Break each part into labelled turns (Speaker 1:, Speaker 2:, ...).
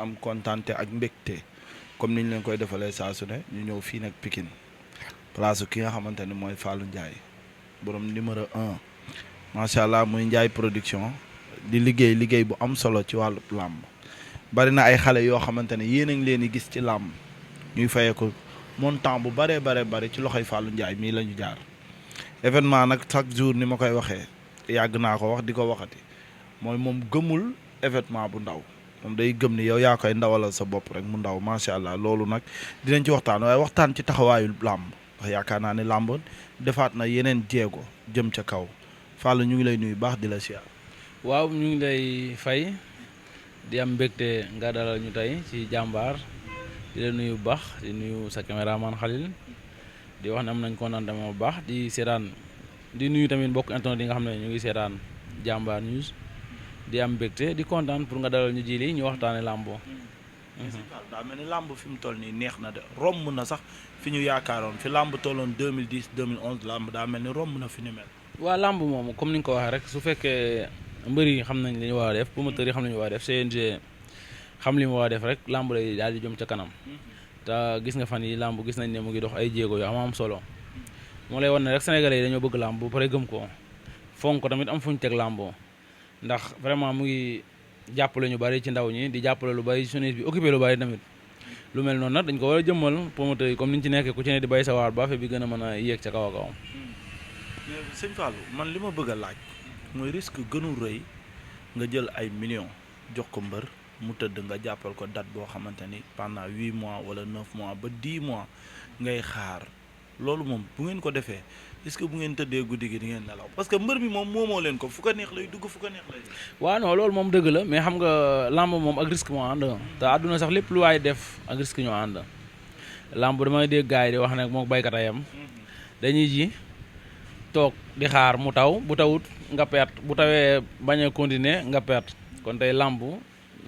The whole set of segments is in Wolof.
Speaker 1: am kontante ak mbégte comme niñ leen koy defalee saa su ne ñu ñëw fii nag Pikine place ki nga xamante ne mooy Fallou Ndiaye borom numéro 1 macha allah muy Ndiaye production di liggéey bu am solo ci wàllu làmb bari na ay xale yoo xamante ne yéen a ngi leen di gis ci làmb ñuy fayee ko montant bu baree bari ci loxoy Fallou Ndiaye mii la ñu jaar événement nag chaque jour ni ma koy waxee yàgg naa ko wax di ko waxati mooy moom gëmul événement bu ndaw moom day gëm ni yow yaa koy ndawalal sa bopp rek mu ndaw macha allah loolu nag dinañ ci waxtaan waaye waxtaan ci taxawaayu làmb ndax yaakaar naa ne làmb defaat na yeneen jéego jëm ca kaw Fallou ñu ngi lay nuyu baax di la siyaar.
Speaker 2: waaw ñu ngi lay fay di am mbégte nga dalal ñu tey ci jàmbaar di la nuyu bu baax di nuyu sa caméraman Khalil di wax ne am nañ contentement bu baax di seetaan di nuyu tamit mbokk internet yi nga xam ne ñu ngi seetaan jàmbaar news di am mbégte di kontaan pour nga dalal ñu jili ñu waxtaane làmbo
Speaker 1: daa mel ni làmb fi mu toll nii neex na de romb na sax fi ñu yaakaaroon fi làmb tolloon 2010 2011 làmb daa mel ni romb na fi ni mel.
Speaker 2: waa làmb moom comme ni nga ko waxee rek su fekkee mbër yi xam nañ li ñu war a def promoteurs yi xam nañu war a def CNG xam li mu war a def rek làmb lay daal di jëm ca kanam te gis nga fan yi làmb gis nañ ne mu ngi dox ay jéego yu am solo moo lay wan ne rek sénégalais yi dañoo bëgg làmb bu pare gëm ko fonk ko tamit am fu ñu teg làmbo ndax vraiment mu ngi jàppale ñu bari ci ndaw ñi di jàppale lu bari jeunesse bi occupé lu bari tamit lu mel noonu nag dañ ko war a jëmmal promoteurs yi comme ni ñu ci nekkee ku ci ne di bay sa waar ba fe bi gën a mën a yéeg ca kaw a kaw.
Speaker 1: Sëñ Fallou man li ma bëgg a laaj mooy risque gënul rëy nga jël ay millions jox ko mbër mu tëdd nga jàppal ko date boo xamante ni pendant 8 mois wala 9 mois ba 10 mois ngay xaar loolu moom bu ngeen ko defee est-ce que bu ngeen tëddee guddi gi di ngeen nelaw parce que mbër mi moom moomoo leen ko fu ko neex lay dugg fu ko neex lay def.
Speaker 2: waaw non loolu moom dëgg la mais xam nga làmb moom ak risque moo ànd te àdduna sax lépp lu waay def ak risque ñoo ànd làmb damay dégg gars yi di wax ne moom baykat a yem dañuy ji toog di xaar mu taw bu tawut nga perte bu tawee bañ a continuer nga perte kon tey làmb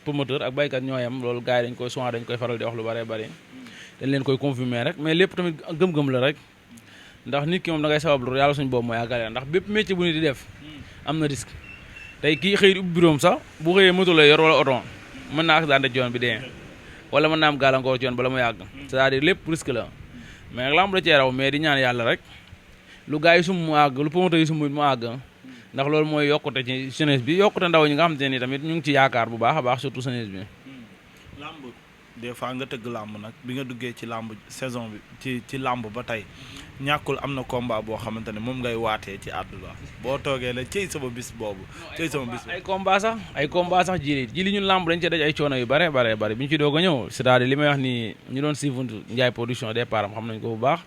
Speaker 2: promoteur ak baykat ñoo yem loolu gars yi dañ koy souvent dañ koy faral di wax lu bëree bëri dañ leen koy confirmer rek mais lépp tamit gëm-gëm la rek ndax nit ki moom da ngay sabablu yàlla suñu boobu mooy àggale ndax bépp métier bu nit di def am na risque tey kii xëy di ubbi bureau sax bu xëyee moto la yor wala oto mën naa accidenté ci yoon bi dee wala mën naa am gàllankoor ci yoon bala mu yàgg c'est-à-dire lépp risque la mais nag lamb da cee raw mais di ñaan yàlla rek lu gars yi sum mu àgg lu promoteur yi sum mu àgg ndax loolu mooy yokkute ci jeunesse bi yokkute ndaw ñi nga xam te ni tamit ñu ngi ci yaakaar bu baax a baax surtout jeunesse bi.
Speaker 1: lamb des fois nga tëgg làmb nag bi nga duggee ci làmb saison bi ci làmb ba tey ñàkkul am na combat boo xamante ne moom ngay waatee ci àdduna boo toogee la cëy sama bis boobu cëy sama bis
Speaker 2: ay combat sax jili ñun làmb dañ ci daj ay coono yu bare bi ñu ci doog a ñëw c'est-à-dire li may wax ni ñu doon suivre Ndiaye production départ am xam nañ ko bu baax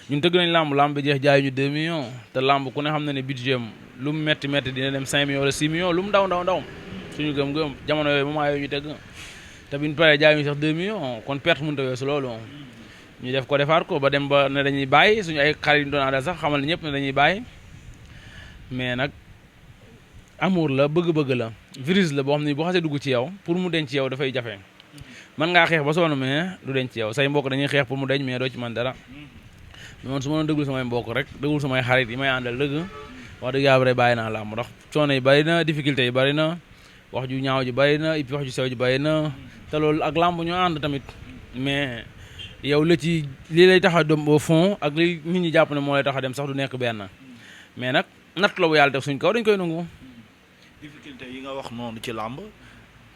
Speaker 2: ñun tëgg nañ làmb bi jeex jaay ñu 2 millions te làmb ku ne xam na ne budget am lu mu métti dina dem 5 millions wala 6 millions lu mu ndaw suñu gëm-gëm jamono yooyu moment yooyu ñu tëgg te biñ paree jaay ñu sax 2 millions kon perte mënut a weesu loolu ñu def ko defaat ko ba dem ba ne dañuy bàyyi suñu ay xarit ñu doon àndal sax xamal ne ñëpp ne dañuy bàyyi mais nag amour la bëgg-bëgg la virus la boo xam ne boo xasee dugg ci yow pour mu denc ci yow dafay jafe mën ngaa xeex ba sonn mais du denc ci yow say mbokk dañuy xeex pour mu deñ mais doo ci mën dara mais man su ma doon déglu samay mbokk rek déglu samay xarit yi may àndal dëgg wax dëgg yàlla bàyyi naa làmb ndax coono yi bari na difficulté yi bari na wax ju ñaaw ji bari na et puis wax ju sew ji bari na te loolu ak làmb ñoo ànd tamit mais yow la ci lii lay tax a dem au fond ak li nit ñi jàpp ne moo lay tax a dem sax du nekk benn mais nag natt la bu yàlla def suñ kaw dañ koy nangu.
Speaker 1: difficulté yi nga wax noonu ci làmb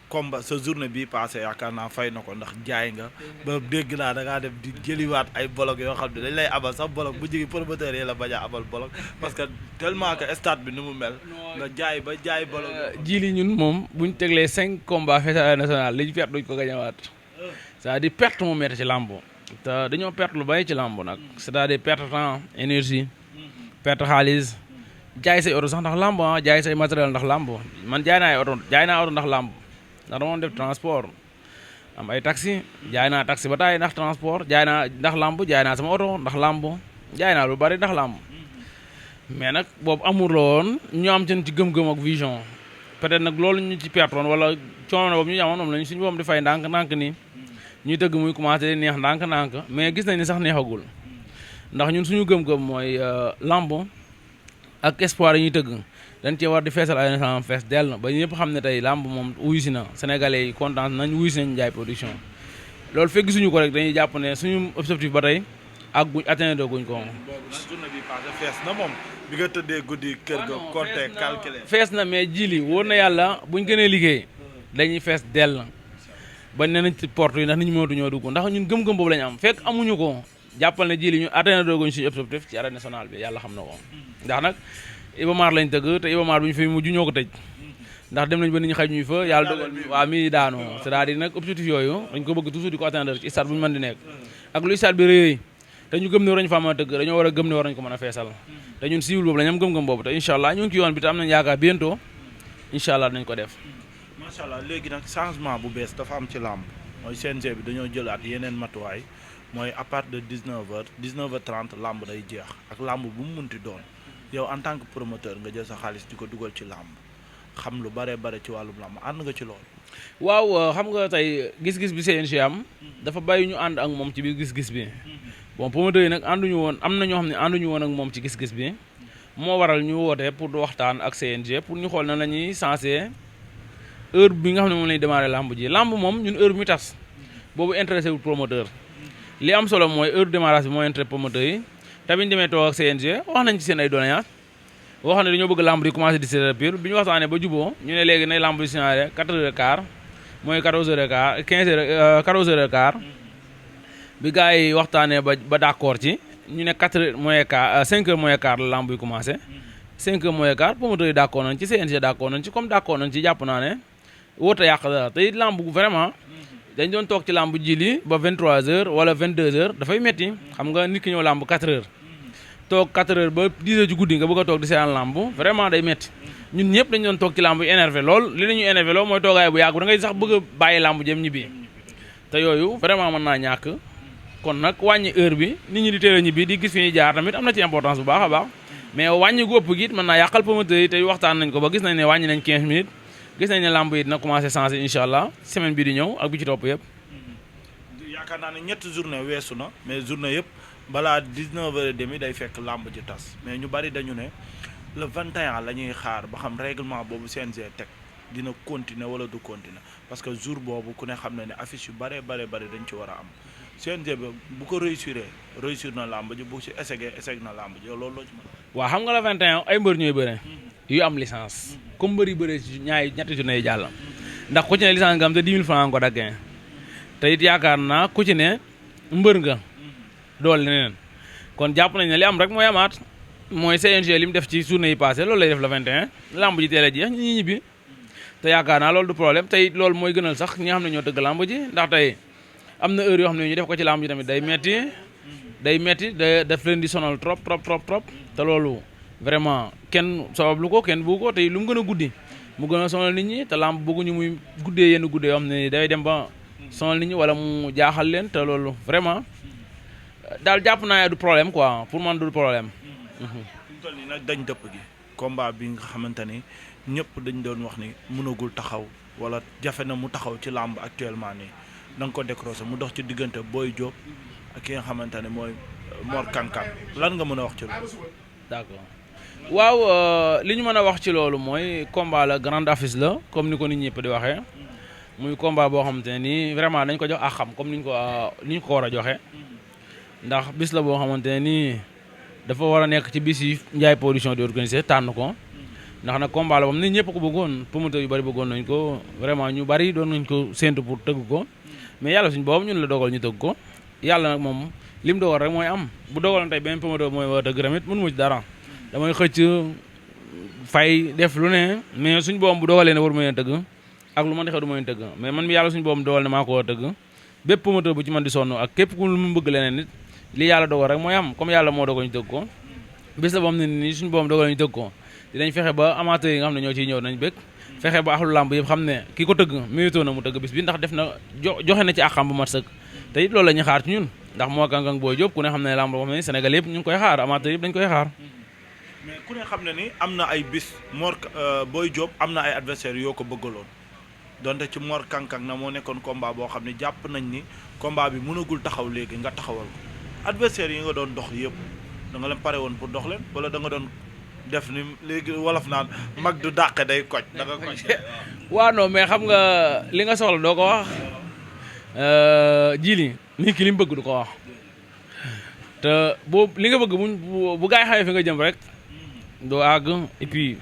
Speaker 1: combat sa journée bii passé yaakaar naa fay na ko ndax jaay nga ba dégg naa da ngaa def di jëliwaat ay bolok yoo xam ne dañ lay abal sax bolok bu jigi promoteur yi la bañ a abal bolok parce que tellement que stade bi ni mu mel nga jaay ba jaay bolok
Speaker 2: ji li ñun moom buñ teglee 5 combats fédéral national li ñu perte duñ ko gañawaat c'est-à-dire perte moo metti ci làmb te dañoo perte lu bari ci làmb nag c'est-à-dire perte temps énergie perte xaalis jaay say oto sax ndax làmb jaay say matériel ndax làmb man jaay naa oto ndax làmb ndax dama def transport am ay taxi jaay naa taxi ba taay ndax transport jaay naa ndax làmb jaay naa sama oto ndax làmb jaay naa lu bari ndax làmb mais nag boobu amour la woon ñu am ci gëm-gëm ak vision peut-être nag loolu ñu ci pertoon wala coono boobu ñu amoon moom lañu suñu boom di fay ndànk nii ñuy tëgg muy commencé neex ndànk mais gis nañ ni sax neexagul ndax ñun suñu gëm-gëm mooy lamb ak espoir yi ñuy tëgg dañ cee war di feesal ay nationale fees dell ba ñëpp xam ne tey làmb moom wuyu na sénégalais yi kontaan nañ wuyu nañ Ndiaye production loolu fekk gisuñu ko rek dañuy jàpp ne suñu objectif ba tey ak guñ atteindre guñ ko.
Speaker 1: boobu nag journée bi passé fees na moom bi nga tëddee guddi kër ga compté calculé.
Speaker 2: fees na mais jili wóor na yàlla buñ gënee liggéey dañuy fees dell bañ ne nañ ci porte yi ndax nit ñi mënatu ñoo dugg ndax ñun gëm-gëm boobu la ñu am fekk amuñu ko jàppal ne jili ñu atteindre guñ suñu objectif ci arène nationale bi yàlla xam na ko ndax nag Iba Mar lañ tëgg te Iba Mar bu ñu fi mujj ñoo ko tëj ndax dem nañ ba nit ñi xaj ñuy fa yàlla dogal waa mi daanu c'est-à-dire nag objectif yooyu dañ ko bëgg toujours di ko atteindre ci stade bu ñu mën di nekk ak lu stade bi rëy te ñu gëm ne war nañ fa mën a tëgg dañoo war a gëm ne war nañ ko mën a feesal te ñun cible boobu la ñu am gëm-gëm boobu te incha allah ñu ngi ci yoon bi te am nañ yaakaar bientôt incha allah dinañ ko def.
Speaker 1: macha allah léegi nag changement bu bees dafa am ci làmb mooy CNG bi dañoo jëlaat yeneen matuwaay mooy à partir de 19h 19h30 làmb day jeex ak làmb bu mu munti doon yow en tant que promoteur nga jël sa xaalis di ko dugal ci làmb xam lu bare ci wàllum làmb ànd nga ci loolu.
Speaker 2: waaw xam nga tey gis-gis bi CNG am dafa bàyyi ñu ànd ak moom ci biir gis-gis bi bon promoteur yi nag ànduñu woon am na ñoo xam ne ànduñu woon ak moom ci gis-gis bi moo waral ñu woote pour waxtaan ak CNG pour ñu xool na la ñuy sensé heure bi nga xam ne moom la ñuy démarrer làmb ji làmb moom ñun heure bi mu tas boobu intéressé wul promoteur li am solo mooy heure démarrage bi mooy intérêt promoteur yi tamit demee toog ak CNG wax nañ ci seen ay doléances wax ne dañoo bëgg làmb di commencé 17h pile bi ñu waxtaanee ba juboo ñu ne léegi nay làmb di signaler 4h15 mooy 14h15 15h 14h15 bi gars yi waxtaanee ba d'accord ci ñu ne 4h moins quart 5h moins quart la làmb yi commencé 5h moins quart promoteurs yi d'accord nañ ci CNG d'accord nañ ci comme d'accord nañ ci jàpp naa ne wóota yàq dara te it làmb vraiment dañ doon toog ci làmb ji li ba 23h wala 22h dafay metti xam nga nit ki ñëw làmb 4h toog 4h ba 10h ci guddi nga bëgg a toog di seetaan làmb vraiment day metti ñun ñëpp dañ doon toog ci làmb yi énervé lool li la ñuy énervé lool mooy toogaay bu yàgg da ngay sax bëgg a bàyyi làmb jëm ñibbi te yooyu vraiment mën naa ñàkk kon nag wàññi heure bi nit ñi di teel a ñibbi di gis fi ñuy jaar tamit am na ci importance bu baax a baax mais wàññi gu ëpp gi it mën naa yàqal promoteur yi te waxtaan nañ ko ba gis nañ ne wàññi nañ 15 minutes gis nañ ne làmb yi dina commencé changer incha allah semaine bi di ñëw ak bi ci topp yëpp.
Speaker 1: yaakaar naa ne ñetti journée weesu na mais journée yëpp balaa 19h30 day fekk làmb ji tas mais ñu bari dañu ne le 21 la ñuy xaar ba xam règlement boobu CNG teg dina continuer wala du continuer parce que jour boobu ku ne xam ne ne affiche yu bare dañ ci war a am CNG bi bu ko réussir na làmb ji bu ci échec na làmb ji yow loolu loo ci mën.
Speaker 2: waaw xam nga le 21 ay mbër ñooy bëre yu am licence comme mbër yi bëre ci ñetti journée yi jàll ndax ku ci ne licence nga am te 10 000 francs nga ko daggee te it yaakaar naa ku ci ne mbër nga dool leneen kon jàpp nañ ne li am rek mooy amaat mooy CNG li mu def ci journée yi passé loolu lay def le 21 lamb ji teel a jeex ñi ñibbi te yaakaar naa loolu du problème tey loolu mooy gënal sax ñi nga xam ne ñoo dëgg lamb ji ndax tey am na heure yoo xam ne ñu def ko ci lamb ji tamit day metti daf leen di sonal trop te loolu vraiment kenn sabablu ko kenn bëgg ko tey lu mu gën a guddi mu gën a sonal nit ñi te lamb bëgguñu muy guddee yenn guddee yoo xam ne day dem ba sonal nit ñi wala mu jaaxal leen te loolu vraiment daal jàpp naa du problème quoi pour man du problème.
Speaker 1: fi mu toll nii nag dañ dëpp gi combat bi nga xamante ni ñëpp dañ doon wax ni mënagul taxaw wala jafe na mu taxaw ci làmb actuellement nii da nga ko décroché mu dox ci diggante Boy Diop ak ki nga xamante ne mooy Mor Kankang lan nga mën a wax ci loolu.
Speaker 2: d'accord waaw li ñu mën a wax ci loolu mooy combat la grande affiche la comme ni ko nit ñëpp di waxee muy combat boo xamante ne nii vraiment dañ ko jox ak xam comme ni ñu ko war a joxe ndax bis la boo xamante ne nii dafa war a nekk ci bis yi Ndiaye production di organiser tànn ko ndax nag combat la moom nit ñëpp ko bëggoon promoteur yu bari bëggoon nañ ko vraiment ñu bari doon nañ ko séntu pour tëgg ko mais yàlla suñ boobu ñun la dogal ñu tëgg ko yàlla nag moom lim dogal rek mooy am bu dogaloon tey benn promoteur mooy war a tëgg tamit mënu ma ci dara damay xëcc fay def lu ne mais suñ boobu bu dogalee ne war ma leen tëgg ak lu man di xew du ma leen tëgg mais man mi yàlla suñ boobu dogal ne maa ko war a tëgg bépp promoteur bu ci man di sonn ak képp ku lu mu bëgg leneen nit li yàlla dogal rek mooy am comme yàlla moo dogal ñu tëgg ko bis la boobu ne nii suñu boobu dogal ñu tëgg ko dinañ fexe ba amateur yi nga xam ne ñoo ciy ñëw nañ bëgg fexe ba axlu làmb yëpp xam ne ki ko tëgg mérito na mu tëgg bis bi ndax def na joxe na ci àqam bu mat sëkk te it loolu la ñuy xaar ci ñun ndax moo Kankang Boy Diop ku ne xam ne làmb boo xam ne Sénégal yëpp ñu ngi koy xaar amateur yëpp dañ koy xaar
Speaker 1: mais ku ne xam ne ni am na ay bis Mor Boy Diop am na ay adversaires yoo ko bëggaloon donte ci Mor Kankang na moo nekkoon combat boo xam ne jàpp nañ ni combat bi mënagul taxaw léegi nga taxawal ko adversaires yi nga doon dox yëpp da nga leen pare woon pour dox leen wala da nga doon def ni léegi wolof naan mag du dàqe day koj da nga koj.
Speaker 2: waaw non mais xam nga li nga soxla doo ko wax jili nit ki li mu bëgg du ko wax te boo li nga bëgg bu gaay xamee fi nga jëm rek doo àgg et puis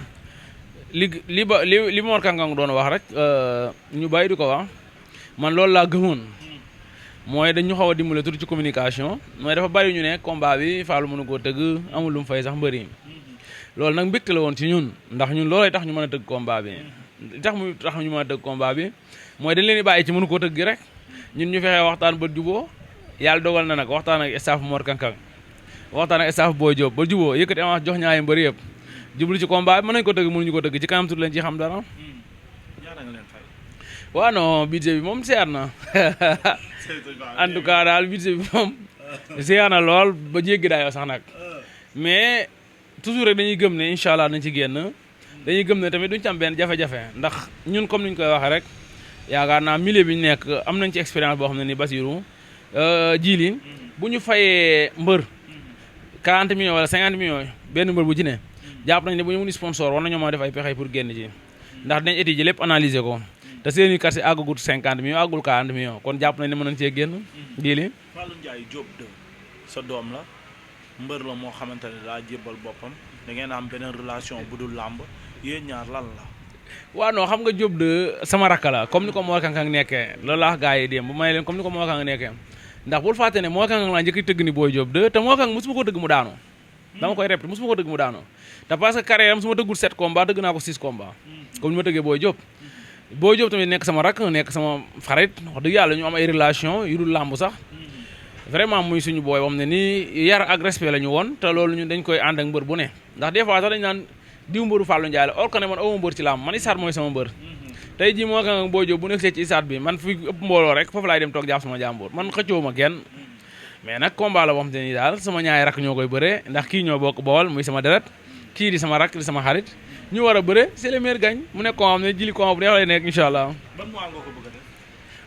Speaker 2: li Mor Kang Kang doon wax rek ñu bàyyi di ko wax man loolu laa gëmoon mooy dañu xaw a dimbale tuuti ci communication mooy dafa bari ñu ne combat bi Fallou mënu koo tëgg amul lu mu fay sax mbëri loolu nag mbégte la woon ci ñun ndax ñun loolay tax ñu mën a tëgg combat bi tax ñu mën a tëgg combat bi mooy dañ leen di bàyyi ci mënu koo tëgg rek ñun ñu fexee waxtaan ba juboo yàlla dogal na nag waxtaan ak staff Mor Kang Kang waxtaan ak staff Boy Diop ba juboo yëkkati avance jox ñaari mbëri yëpp jublu ci combat bi mën nañu ko tëgg mënuñu ko tëgg ci kanam tuuti leen ci xam dara.
Speaker 1: ñaata nga leen fay.
Speaker 2: waaw non budget bi moom seer na en tout cas daal budget bi moom seer na lool ba jéggi daayoo sax nag mais toujours rek dañuy gëm ne incha allah nañ ci génn dañuy gëm ne tamit duñ ci am benn jafe-jafe ndax ñun comme niñ koy waxee rek yaakaar naa milieu bi ñu nekk am nañ ci expérience boo xam ne ni Basirou jili bu ñu fayee mbër 40 millions wala 50 millions benn mbër bu ci ne jàpp nañ ne bu ñu mun sponsor war nañoo mën a def ay pexe pour génn ci ndax dañ étudier lépp analyser ko te seeni kase àggagut 50 millions àggul 40 millions kon jàpp nañ ne mën nañ cee génn jili
Speaker 1: Fallou Ndiaye Diop de sa doom la mbër la moo xamante ne daa jébbal boppam da ngeen am beneen relation bu dul làmb yéen ñaar lan la.
Speaker 2: waaw non xam nga Diop de sama rakk la comme ni ko Mor Kang Kang nekkee loolu laa wax gars yi démb bu may leen comme ni ko Mor Kang Kang nekkee ndax bul fàtte ne Mor Kang Kang laa njëkk tëgg ni Boy Diop de te Mor Kang mosuma ko tëgg mu daanu dama koy répété mosuma ko tëgg mu daanu te parce que carrière am su ma tëggul 7 combats tëgg naa ko 6 combats comme ni ma tëggee Boy Diop tamit nekk sama rakk nekk sama xarit wax dëgg yàlla ñu am ay relation yu dul làmb sax vraiment muy suñu booy wam ne nii yar ak respect la ñu woon te loolu ñun dañ koy ànd ak mbër bu ne ndax des fois sax dañ naan diw mbëru Fallou Ndiaye la or que ne man awma mbër ci làmb man Isaat mooy sama mbër tey jii Mor Kang Kang Boy Diop bu nekkee ci Isaat bi man fi ëpp mbooloo rek foofu laay dem toog jàpp sama jàmbur man xëccoo ma kenn mais nag combat la boo xam te ni daal sama ñaari rakk ñoo koy bëree ndax kii ñoo bokk bool muy sama deret kii di sama rakk di sama xarit ñu war a bëre c'est le meilleur gagne mu nekk koo xam ne jili ko bu neex lay nekk incha allah.
Speaker 1: ban mois nga ko bëgg a def.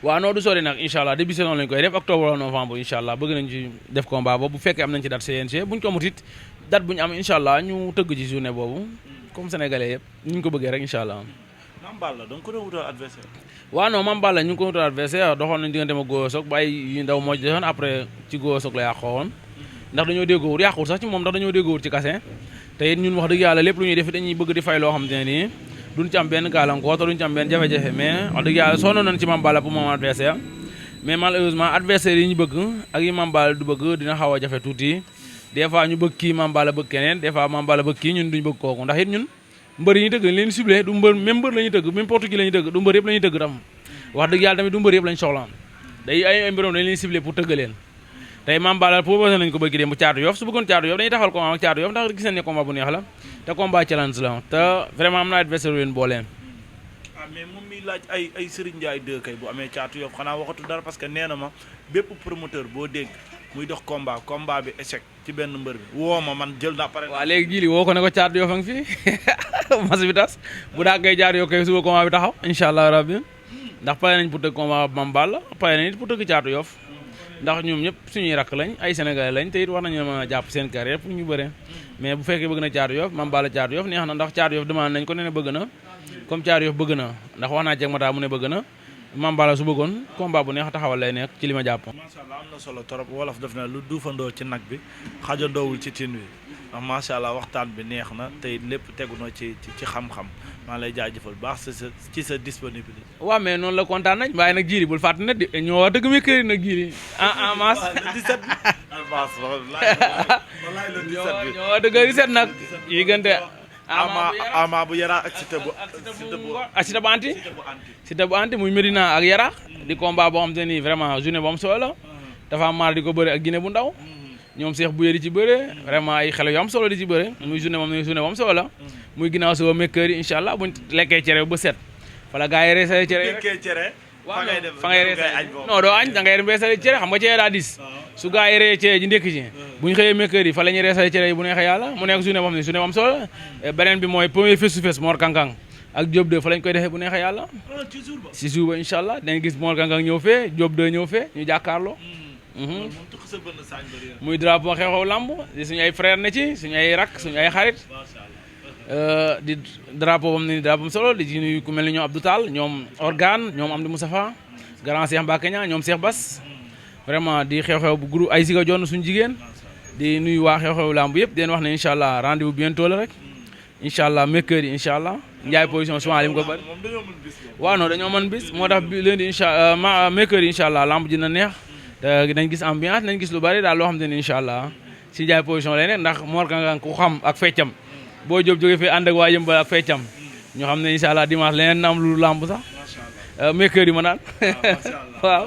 Speaker 2: waaw non du sori nag incha allah début saison lañ koy def octobre wala novembre incha allah bëgg nañ ci def combat boobu bu fekkee am nañ ci date CNG buñ ko amut it date bu ñu am incha allah ñu tëgg ci journée boobu comme sénégalais yëpp ñu ko bëggee rek incha allah.
Speaker 1: Mame Balla donc ko doon wutal adversaire.
Speaker 2: waaw non Mame Balla ñu ngi ko wutal adversaire doxoon nañ diggante ma Gora Sock ba ay yu ndaw moo ci defoon après ci Gora Sock la yàqoo woon ndax dañoo déggoowul yàquwul sax ci moom ndax dañoo déggoowul ci kase te it ñun wax dëgg yàlla lépp lu ñuy def dañuy bëgg di fay loo xam te ne nii duñ ci am benn gàllankoor te duñ ci am benn jafe-jafe mais wax dëgg yàlla sonn nañ ci Mame Balla pour moom adversaire mais malheureusement adversaire yi ñu bëgg ak yi Mame Balla du bëgg dina xaw a jafe tuuti des fois ñu bëgg kii Mame Balla bëgg keneen des fois Mame Balla bëgg kii ñun duñ bëgg kooku ndax it ñun mbër yi ñu tëgg dañ leen ciblé du mbër même mbër la ñuy tëgg même portugais la ñuy tëgg du mbër yëpp la ñuy tëgg tam wax dëgg yàlla tamit du mbër yëpp lañ soxla day ay mbërom dañ leen ciblé pour tëgg leen tey Mame Balla proposé nañ ko bëgg dem bu Caatu Yoff su bëggoon Caatu Yoff dañuy taxawal combat ak Caatu Yoff ndax gis nañ ne combat bu neex la te combat challenge la te vraiment am na adversaire leen booleen
Speaker 1: mais moom mi laaj ay Serigne Ndiaye 2 kay bu amee Caatu Yoff xanaa waxatu dara parce que nee na ma bépp promoteur boo dégg muy dox combat bi échec ci benn mbër bi woo ma man jël naa pare.
Speaker 2: waaw léegi jili woo ko ne ko Caatu Yoff a ngi fi mas bi tas bu daa koy jaar yoo koy suba combat bi taxaw incha allah rabbi ndax pare nañ pour tëgg combat Mame Balla pare nañ it pour tëgg Caatu Yoff ndax ñoom ñëpp suñuy rakk lañ ay sénégalais lañ te it war nañu mën a jàpp seen carrière pour ñu bëre mais bu fekkee bëgg na Caatu Yoff Mame Balla Caatu Yoff neex na ndax Caatu Yoff demande nañ ko ne bëgg na comme Caatu Yoff bëgg na ndax wax naa ceeg Mata mu ne bëgg na Mame Balla su bëggoon combat bu neex taxawal lay nekk ci li ma jàpp.
Speaker 1: macha allah am na solo trop wolof def na lu duufandoo ci nag bi xajandoowul ci tin wi ndax macha allah waxtaan bi neex na te lépp tegu na ci xam-xam maa lay jaajëfal baax ci sa disponibilité.
Speaker 2: waaw mais noonu la kontaan nañ waaye nag jiili bul fàtte ne di ñoo wax dëgg mi kër nag jiili en masse. ñoo wax dëgg 17 nag yi gënte
Speaker 1: ama bu yara ak Siteu
Speaker 2: bu anti Siteu bu anti muy Medina ak yara di combat boo xam te ni vraiment journée bu am solo la dafa am maar di ko bëre ak Guinée bu ndaw ñoom Cheikh Bouye di ci bëre vraiment ay xale yu am solo di ci bëre muy journée bu am solo la muy ginnaaw suba mercredi incha allah buñ lekkee cere ba set fala gaa yi reesale cere waaw fa ngay reesale non doo añ da ngay reesale cere xam nga cere daa dis su gaa yi ree cere ji ndekki ci bu ñu xëyee mercredi fa la ñuy reesale cere yi bu neexee yàlla mu nekk journée boo xam ne journée bu am solo beneen bi mooy premier face to face Mor Kang Kang ak Diop 2 fa lañ koy defee bu neexee yàlla si jour ba incha allah dañ gis Mor Kang Kang ñëw fee Diop 2 ñëw fee ñu jàkkaarloo muy drapeau xew-xew lamb di suñu ay frère ne ci suñu ay rak suñu ay xarit di drapeau bam ne drapeau solo di ci nuyu ku mel ni ñoom Abdou Tall ñoom Organe ñoom Amdi Moustapha grand Cheikh Mbacké Niang ñoom Cheikh Bass vraiment di xew-xew bu groupe ay siga jonn suñu jigéen di nuyu waa xew-xew lamb yëpp den wax ne incha allah rendez-vous bientôt la rek incha allah mercredi incha allah Ndiaye Production souvent li mu ko bëri waaw non dañoo mën bis moo tax lundi incha mercredi incha allah lamb ji na neex te dañ gis ambiance nañ gis lu bari daal loo xam te ne incha allah si Ndiaye Production lay nekk ndax Mor Kang ku xam ak feccam boo jóg jógee fii ànd ak waa Yëmbal ak feccam ñu xam ne incha allah dimanche leneen na am lu lamb sax mercredi ma naan waaw